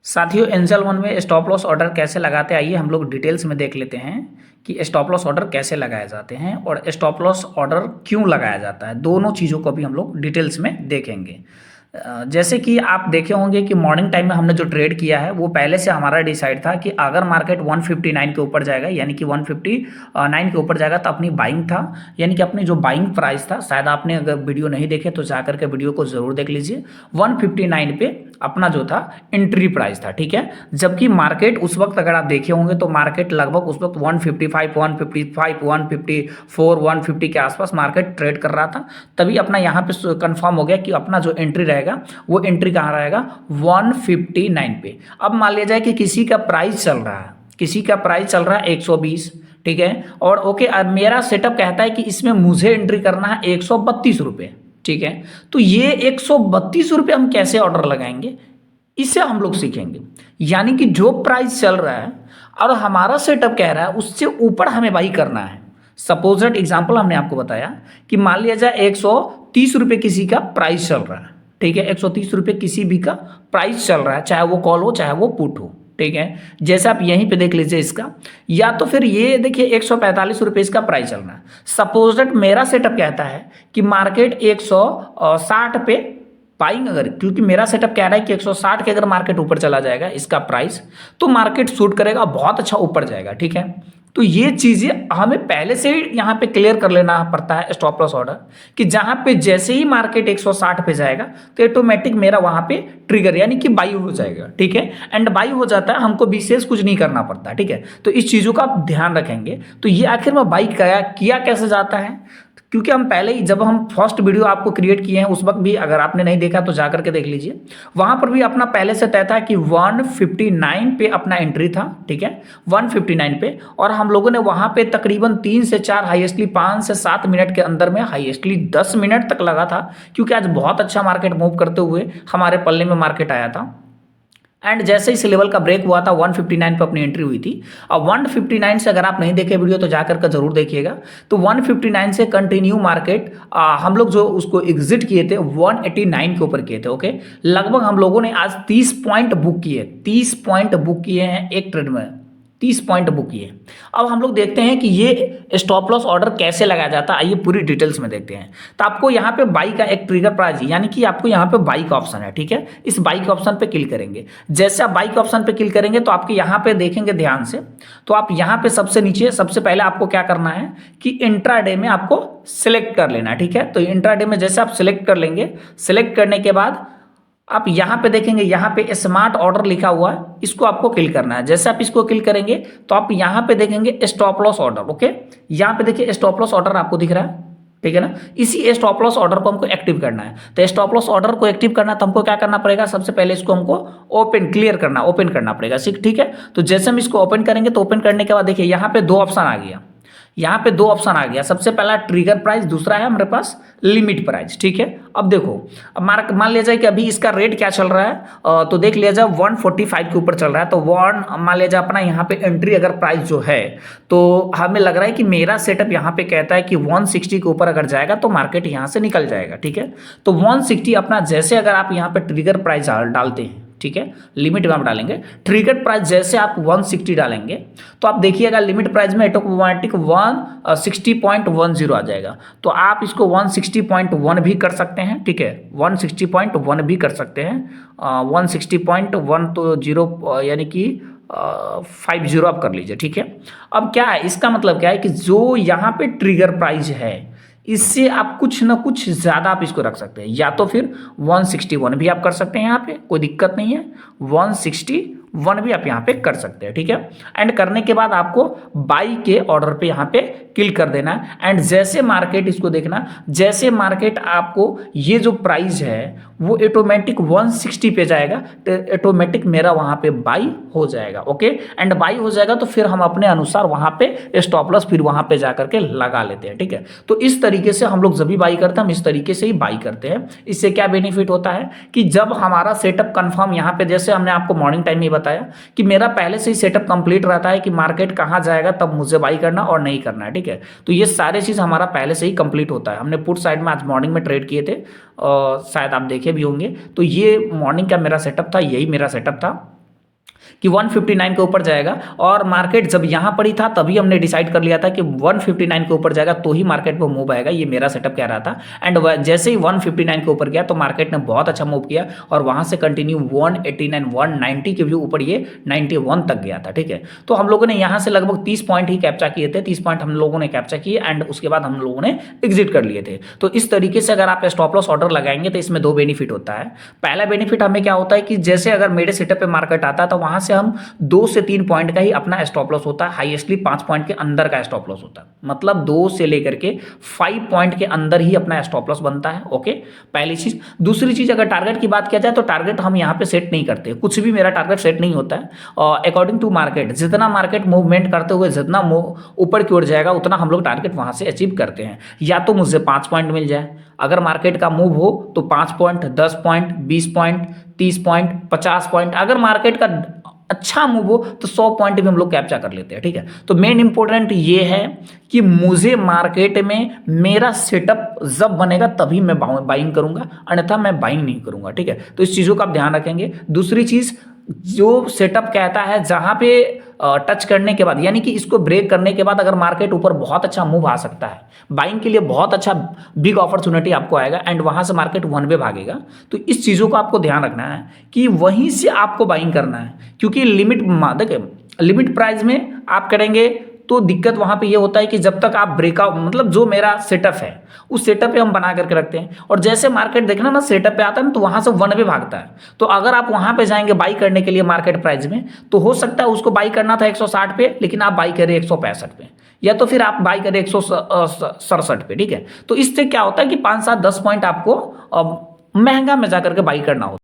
साथियों angel one में stop loss order कैसे लगाते हैं, आइए हम लोग डिटेल्स में देख लेते हैं कि स्टॉप लॉस ऑर्डर कैसे लगाए जाते हैं और स्टॉप लॉस ऑर्डर क्यों लगाया जाता है। दोनों चीज़ों को भी हम लोग डिटेल्स में देखेंगे। जैसे कि आप देखे होंगे कि मॉर्निंग टाइम में हमने जो ट्रेड किया है वो पहले से हमारा डिसाइड था कि अगर मार्केट 159 के ऊपर जाएगा, यानी कि 159 के ऊपर जाएगा तो अपनी बाइंग था, यानी कि अपनी जो बाइंग प्राइस था, शायद आपने अगर वीडियो नहीं देखे तो जाकर के वीडियो को ज़रूर देख लीजिए। 159 पे अपना जो था एंट्री प्राइस था, ठीक है। जबकि मार्केट उस वक्त अगर आप देखे होंगे तो मार्केट लगभग उस वक्त 155, 154, 150 के आसपास मार्केट ट्रेड कर रहा था। तभी अपना यहाँ पे कंफर्म हो गया कि अपना जो एंट्री रहेगा वो एंट्री कहाँ रहेगा, 159 पे। अब मान लिया जाए कि किसी का प्राइस चल रहा है, किसी का प्राइस चल रहा है 120, ठीक है, और ओके मेरा सेटअप कहता है कि इसमें मुझे एंट्री करना है 132 रुपये, ठीक है। तो ये 132 रुपये हम कैसे ऑर्डर लगाएंगे, इससे हम लोग सीखेंगे। यानी कि जो प्राइस चल रहा है और हमारा सेटअप कह रहा है उससे ऊपर हमें बाई करना है। सपोज दैट एग्जांपल हमने आपको बताया कि मान लिया जाए 130 रुपये किसी का प्राइस चल रहा है, ठीक है। 130 रुपये किसी भी का प्राइस चल रहा है, चाहे वो कॉल हो चाहे वो पुट हो, ठीक है। जैसे आप यहीं पे देख लीजिए इसका, या तो फिर ये देखिए 145 रुपये इसका प्राइस चल रहा है। सपोज दैट मेरा सेटअप कहता है कि मार्केट 160 पे बाइंग, अगर क्योंकि मेरा सेटअप कह रहा है कि 160 के अगर मार्केट ऊपर चला जाएगा इसका प्राइस तो मार्केट शूट करेगा, बहुत अच्छा ऊपर जाएगा, ठीक है। तो ये चीज़ें हमें पहले से ही यहाँ पे क्लियर कर लेना पड़ता है स्टॉप लॉस ऑर्डर, कि जहाँ पे जैसे ही मार्केट 160 पे जाएगा तो ऑटोमेटिक मेरा वहाँ पे ट्रिगर यानी कि बाई हो जाएगा, ठीक है। एंड बाई हो जाता है, हमको विशेष कुछ नहीं करना पड़ता, ठीक है। तो इस चीज़ों का आप ध्यान रखेंगे। तो ये आखिर में बाई किया कैसे जाता है, क्योंकि हम पहले ही जब हम फर्स्ट वीडियो आपको क्रिएट किए हैं उस वक्त भी अगर आपने नहीं देखा तो जाकर के देख लीजिए, वहां पर भी अपना पहले से तय था कि 159 पे अपना एंट्री था, ठीक है, 159 पे। और हम लोगों ने वहां पे तकरीबन 3 से 4 हाईएस्टली 5 से 7 मिनट के अंदर में हाईएस्टली 10 मिनट तक लगा था, क्योंकि आज बहुत अच्छा मार्केट मूव करते हुए हमारे पल्ले में मार्केट आया था। एंड जैसे इस लेवल का ब्रेक हुआ था 159 पे अपनी एंट्री हुई थी। अब 159 से अगर आप नहीं देखे वीडियो तो जाकर के जरूर देखिएगा। तो 159 से कंटिन्यू मार्केट हम लोग जो उसको एग्जिट किए थे 189 के ऊपर किए थे, ओके। लगभग हम लोगों ने आज 30 पॉइंट बुक किए, 30 पॉइंट बुक किए हैं एक ट्रेड में, 30 पॉइंट बुक किए। अब हम लोग देखते हैं कि ये स्टॉप लॉस ऑर्डर कैसे लगाया जाता है, आइए पूरी डिटेल्स में देखते हैं। तो आपको यहाँ पे बाई का एक ट्रिगर प्राइस, यानी कि आपको यहाँ पे बाई का ऑप्शन है, ठीक है। इस बाई के ऑप्शन पे क्लिक करेंगे। जैसे आप बाई के ऑप्शन पे क्लिक करेंगे तो आपके यहाँ पे देखेंगे ध्यान से, तो आप यहाँ पे सबसे नीचे सबसे पहले आपको क्या करना है कि इंट्राडे में आपको सिलेक्ट कर लेना है, ठीक है। तो इंट्राडे में जैसे आप सिलेक्ट कर लेंगे, सिलेक्ट करने के बाद आप यहाँ पे देखेंगे, यहाँ पे स्मार्ट ऑर्डर लिखा हुआ है, इसको आपको क्लिक करना है। जैसे आप इसको क्लिक करेंगे तो आप यहाँ पे देखेंगे स्टॉप लॉस ऑर्डर, ओके। यहाँ पे देखिए स्टॉप लॉस ऑर्डर आपको दिख रहा है, ठीक है ना। इसी स्टॉप लॉस ऑर्डर को हमको एक्टिव करना है। तो स्टॉप लॉस ऑर्डर को एक्टिव करना तो हमको क्या करना पड़ेगा, सबसे पहले इसको हमको ओपन करना पड़ेगा, ठीक है। तो जैसे हम इसको ओपन करेंगे तो ओपन करने के बाद देखिए यहाँ पे 2 ऑप्शन आ गया, यहाँ पे 2 ऑप्शन आ गया। सबसे पहला ट्रिगर प्राइस, दूसरा है हमारे पास लिमिट प्राइस, ठीक है। अब देखो, अब मान लिया जाए कि अभी इसका रेट क्या चल रहा है, तो देख लिया जाए 145 के ऊपर चल रहा है। तो मान लिया जाए अपना यहाँ पे एंट्री अगर प्राइस जो है, तो हमें लग रहा है कि मेरा सेटअप यहाँ पे कहता है कि 160 के ऊपर अगर जाएगा तो मार्केट यहाँ से निकल जाएगा, ठीक है। तो 160 अपना जैसे अगर आप यहाँ पे ट्रिगर प्राइस डालते हैं, ठीक है, लिमिट में आप डालेंगे ट्रिगर प्राइस, जैसे आप 160 डालेंगे तो आप देखिएगा लिमिट प्राइस में ऑटोमेटिक 160.10 आ जाएगा। तो आप इसको 160.1 भी कर सकते हैं, ठीक है, 160.1 भी कर सकते हैं। 160.1 तो 0 यानी कि 50 आप कर लीजिए, ठीक है। अब क्या है, इसका मतलब क्या है कि जो यहाँ पे ट्रिगर प्राइस है इससे आप कुछ ना कुछ ज़्यादा आप इसको रख सकते हैं, या तो फिर 161 भी आप कर सकते हैं, यहाँ पे कोई दिक्कत नहीं है। 161 भी आप यहाँ पे कर सकते हैं, ठीक है। एंड करने के बाद आपको बाई के ऑर्डर पे यहाँ पे क्लिक कर देना है। एंड जैसे मार्केट, इसको देखना, जैसे मार्केट आपको ये जो प्राइस है वो ऑटोमेटिक 160 पे जाएगा तो ऑटोमेटिक मेरा वहाँ पे बाई हो जाएगा, ओके। एंड बाई हो जाएगा तो फिर हम अपने अनुसार वहाँ पे स्टॉप लॉस फिर वहाँ पे जा करके लगा लेते हैं, ठीक है। तो इस तरीके से हम लोग जब भी बाई करते हैं हम इस तरीके से ही बाई करते हैं। इससे क्या बेनिफिट होता है कि जब हमारा सेटअप कंफर्म, यहाँ पे जैसे हमने आपको मॉर्निंग टाइम में बताया कि मेरा पहले से ही सेटअप कंप्लीट रहता है कि मार्केट कहाँ जाएगा तब मुझे बाई करना और नहीं करना है, ठीक है। तो ये सारे चीज़ हमारा पहले से ही कंप्लीट होता है। हमने पुट साइड में आज मॉर्निंग में ट्रेड किए थे, शायद आप देखे भी होंगे। तो ये मॉर्निंग का मेरा सेटअप था, यही मेरा सेटअप था। कि 159 के ऊपर जाएगा, और मार्केट जब यहाँ पर ही था तभी हमने डिसाइड कर लिया था कि 159 के ऊपर जाएगा तो ही मार्केट को मूव आएगा, ये मेरा सेटअप कह रहा था। एंड जैसे ही 159 के ऊपर गया तो मार्केट ने बहुत अच्छा मूव किया और वहाँ से कंटिन्यू 189 190 के भी ऊपर ये 91 तक गया था। ठीक है, तो हम लोगों ने यहाँ से लगभग 30 पॉइंट ही कैप्चा किए थे, 30 पॉइंट हम लोगों ने कैप्चा किए एंड उसके बाद हम लोगों ने एग्जिट कर लिए थे। तो इस तरीके से अगर आप स्टॉप लॉस ऑर्डर लगाएंगे तो इसमें दो बेनिफिट होता है। पहला बेनिफिट हमें क्या होता है कि जैसे अगर मेरे सेटअप पे मार्केट आता है तो वहाँ से हम 2 से 3 पॉइंट का ही अपना स्टॉप लॉस होता है, हाईएस्टली 5 पॉइंट के अंदर का स्टॉप लॉस होता है, मतलब 2 से लेकर के 5 पॉइंट के अंदर ही अपना स्टॉप लॉस बनता है। ओके, पहली चीज। दूसरी चीज, अगर टारगेट की बात किया जाए तो टारगेट हम यहाँ पे सेट नहीं करते, कुछ भी मेरा टारगेट सेट नहीं होता है। अकॉर्डिंग टू मार्केट, जितना मार्केट मूवमेंट करते हुए जितना ऊपर की ओर जाएगा उतना हम लोग टारगेट वहां से अचीव करते हैं। या तो मुझे 5 पॉइंट मिल जाए, अगर मार्केट का मूव हो तो 5 point, 10 point, 20 point, 30 point, 50 point, अगर मार्केट का अच्छा मूव हो तो 100 पॉइंट भी हम लोग कैप्चर कर लेते हैं। ठीक है, तो मेन इंपॉर्टेंट ये है कि मुझे मार्केट में मेरा सेटअप जब बनेगा तभी मैं बाइंग करूंगा, अन्यथा मैं बाइंग नहीं करूंगा। ठीक है, तो इस चीज़ों का आप ध्यान रखेंगे। दूसरी चीज़, जो सेटअप कहता है जहां पे टच करने के बाद, यानी कि इसको ब्रेक करने के बाद अगर मार्केट ऊपर बहुत अच्छा मूव आ सकता है, बाइंग के लिए बहुत अच्छा बिग अपॉर्चुनिटी आपको आएगा एंड वहां से मार्केट वन वे भागेगा, तो इस चीज़ों को आपको ध्यान रखना है कि वहीं से आपको बाइंग करना है। क्योंकि देखिए लिमिट प्राइस में आप करेंगे तो दिक्कत वहां पे ये होता है कि जब तक आप ब्रेकआउट, मतलब जो मेरा सेटअप है उस सेटअप पे हम बना करके रखते हैं, और जैसे मार्केट देखना ना सेटअप पे आता है ना तो वहां से वन वे भागता है। तो अगर आप वहां पे जाएंगे बाई करने के लिए मार्केट प्राइस में, तो हो सकता है उसको बाई करना था 160 पे, लेकिन आप बाई करें 165 पे, या तो फिर आप बाई करें 167 पे। ठीक है, तो इससे क्या होता है कि 5, 7, 10 पॉइंट आपको महंगा में जाकर के बाई करना होता है।